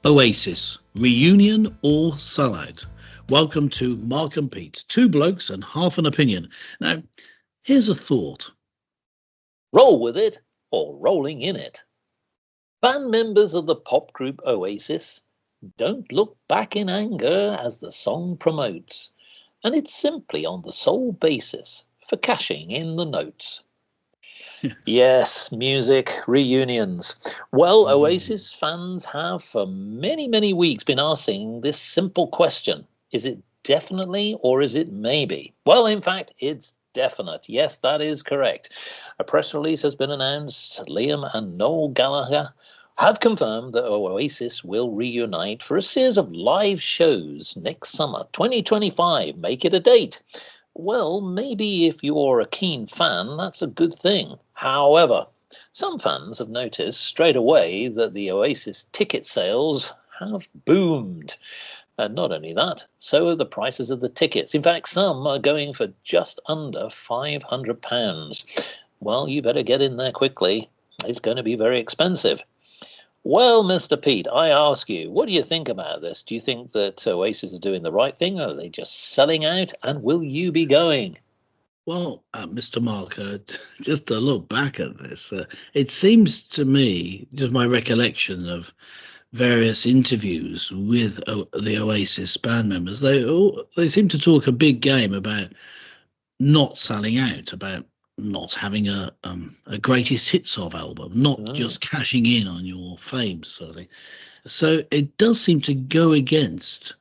Oasis, reunion or sellout? Welcome to Mark and Pete, two blokes and half an opinion. Now, here's a thought. Roll with it or rolling in it. Band members of the pop group Oasis don't look back in anger as the song promotes, and it's simply on the sole basis for cashing in the notes. Yes, music, reunions. Well, Oasis fans have for many, many weeks been asking this simple question. Is it definitely or is it maybe? Well, in fact, it's definite. Yes, that is correct. A press release has been announced. Liam and Noel Gallagher have confirmed that Oasis will reunite for a series of live shows next summer, 2025. Make it a date. Well, maybe if you're a keen fan, that's a good thing. However, some fans have noticed straight away that the Oasis ticket sales have boomed. And not only that, so are the prices of the tickets. In fact, some are going for just under £500. Well, you better get in there quickly. It's going to be very expensive. Well, Mr. Pete, I ask you, what do you think about this? Do you think that Oasis are doing the right thing? Or are they just selling out? And will you be going? Well, Mr. Mark, just to look back at this, it seems to me, just my recollection of various interviews with the Oasis band members, they seem to talk a big game about not selling out, about not having a greatest hits of album, not just cashing in on your fame sort of thing. So it does seem to go against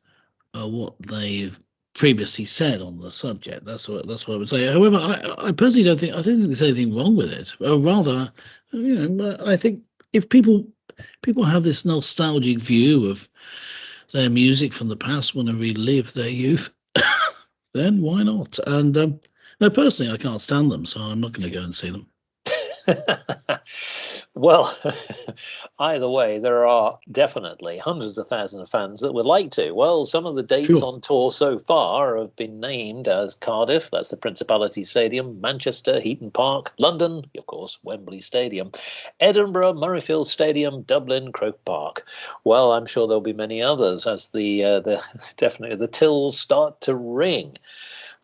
what they've previously said on the subject. That's what I would say. However, I personally don't think there's anything wrong with it. Or rather, I think if people have this nostalgic view of their music from the past, want to relive their youth, then why not? And no, personally, I can't stand them, so I'm not going to go and see them. Well, either way, there are definitely hundreds of thousands of fans that would like to. Well, some of the dates on tour so far have been named as Cardiff, that's the Principality Stadium, Manchester, Heaton Park, London, of course, Wembley Stadium, Edinburgh, Murrayfield Stadium, Dublin, Croke Park. Well, I'm sure there'll be many others as definitely the tills start to ring.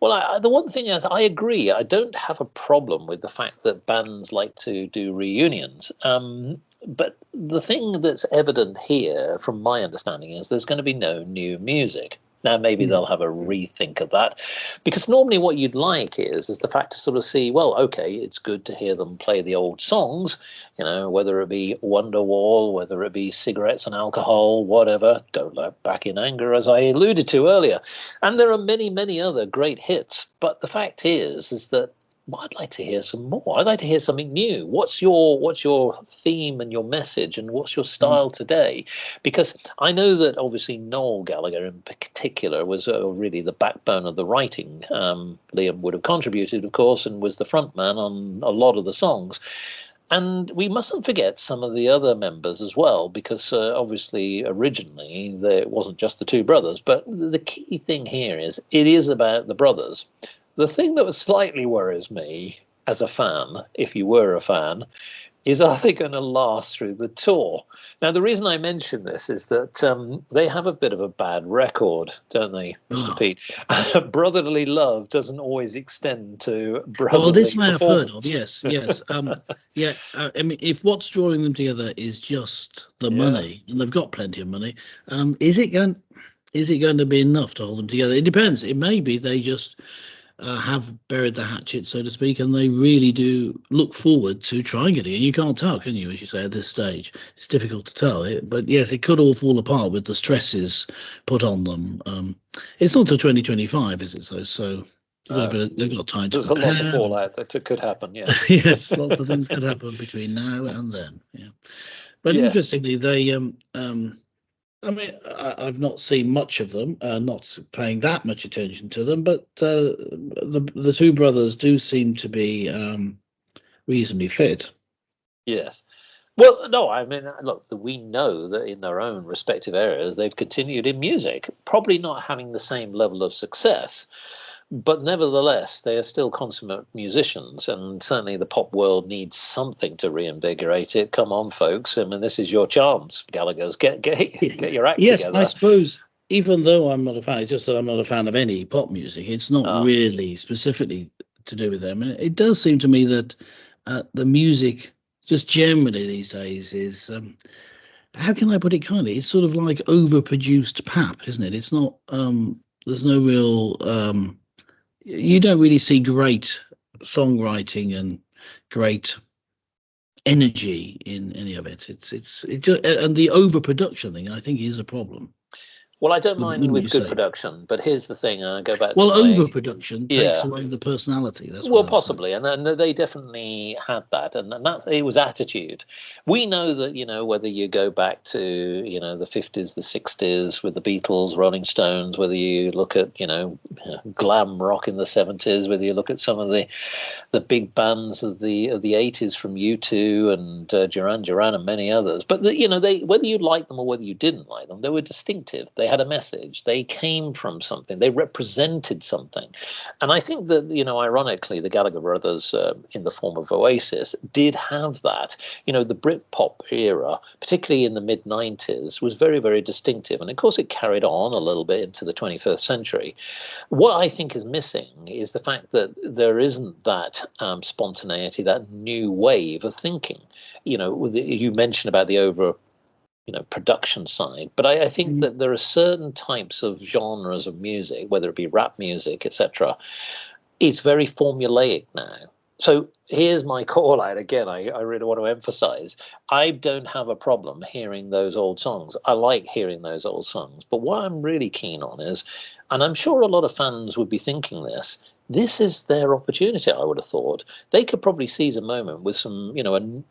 Well, the one thing is, I agree. I don't have a problem with the fact that bands like to do reunions. But the thing that's evident here, from my understanding, is there's going to be no new music. Now, maybe they'll have a rethink of that, because normally what you'd like is the fact to sort of see, well, okay, it's good to hear them play the old songs, whether it be Wonderwall, whether it be Cigarettes and Alcohol, whatever, Don't Look Back in Anger, as I alluded to earlier. And there are many, many other great hits. But the fact is that well, I'd like to hear some more. I'd like to hear something new. What's your theme and your message, and what's your style today? Because I know that obviously Noel Gallagher in particular was really the backbone of the writing. Liam would have contributed, of course, and was the front man on a lot of the songs. And we mustn't forget some of the other members as well, because obviously originally it wasn't just the two brothers. But the key thing here is it is about the brothers. The thing that slightly worries me as a fan, if you were a fan, is are they going to last through the tour? Now, the reason I mention this is that they have a bit of a bad record, don't they, Mr. Pete? Brotherly love doesn't always extend to brotherly Well, this I have heard performance. of, yes. I mean, if what's drawing them together is just the money, and they've got plenty of money, is it going to be enough to hold them together? It depends. It may be they just have buried the hatchet, so to speak, and they really do look forward to trying it again. You can't tell, can you, as you say, at this stage? It's difficult to tell. But yes, it could all fall apart with the stresses put on them. It's not till 2025, is it? So they've got time to prepare. There's a lot of fallout that could happen, yeah. Yes, lots of things could happen between now and then, yeah. But interestingly, they... I mean, I've not seen much of them, not paying that much attention to them, but the two brothers do seem to be reasonably fit. Yes. Well, no, I mean, look, we know that in their own respective areas, they've continued in music, probably not having the same level of success. But nevertheless, they are still consummate musicians, and certainly the pop world needs something to reinvigorate it. Come on, folks! I mean, this is your chance, Gallagher's. Get your act yes, together. I suppose. Even though I'm not a fan, it's just that I'm not a fan of any pop music. It's not really specifically to do with them. And it does seem to me that the music, just generally these days, is how can I put it kindly? It's sort of like overproduced pap, isn't it? It's not. There's no real. You don't really see great songwriting and great energy in any of it. It just, and the overproduction thing, I think, is a problem. Well, I don't mind with good production, but here's the thing, and I go back to overproduction takes away the personality. That's possibly, and they definitely had that, and that's it was attitude. We know that, whether you go back to, the 50s, the 60s with the Beatles, Rolling Stones, whether you look at, glam rock in the 70s, whether you look at some of the big bands of the 80s from U2 and Duran Duran and many others, but they, whether you liked them or whether you didn't like them, they were distinctive. They had a message. They came from something. They represented something. And I think that, ironically, the Gallagher brothers, in the form of Oasis, did have that. The Britpop era, particularly in the mid-90s, was very, very distinctive. And, of course, it carried on a little bit into the 21st century. What I think is missing is the fact that there isn't that spontaneity, that new wave of thinking. You mentioned about the production side, but I think that there are certain types of genres of music, whether it be rap music, etc. It's very formulaic now. So here's my call out again. I really want to emphasize, I don't have a problem hearing those old songs. I like hearing those old songs, but what I'm really keen on is, and I'm sure a lot of fans would be thinking this is their opportunity. I would have thought they could probably seize a moment with some,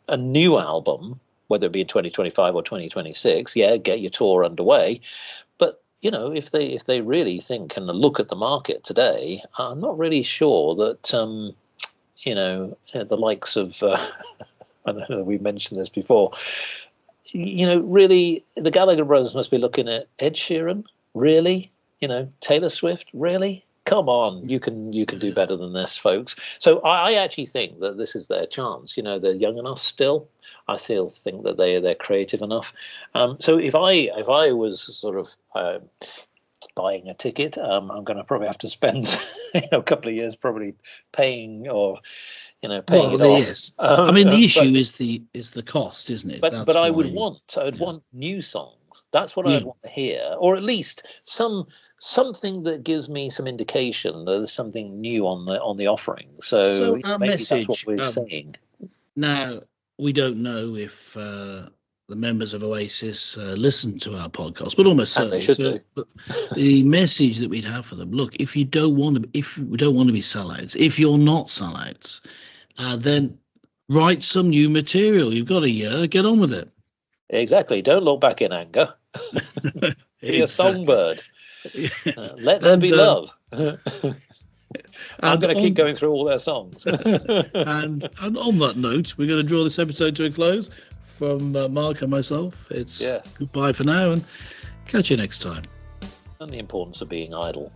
a new album, whether it be in 2025 or 2026, get your tour underway. But, if they really think and look at the market today, I'm not really sure that, the likes of, I don't know, we've mentioned this before, really, the Gallagher brothers must be looking at Ed Sheeran, really? Taylor Swift, really? Come on, you can do better than this, folks. So I actually think that this is their chance. They're young enough still. I still think that they're creative enough. So if I was sort of buying a ticket, I'm going to probably have to spend a couple of years probably paying or paying it off. Yes. I mean, the issue is the cost, isn't it? But I would want new songs. That's what I'd want to hear, or at least something that gives me some indication that there's something new on the offering. So our maybe message, that's what we're saying. Now, we don't know if the members of Oasis listen to our podcast, but almost certainly they should do. But the message that we'd have for them: look, if we don't want to be sellouts, if you're not sellouts, then write some new material. You've got a year, get on with it. Exactly. Don't look back in anger. Be a songbird. Yes. Let there be love. I'm going to keep going through all their songs. and on that note, we're going to draw this episode to a close. From Mark and myself, it's goodbye for now, and catch you next time. And the importance of being idle.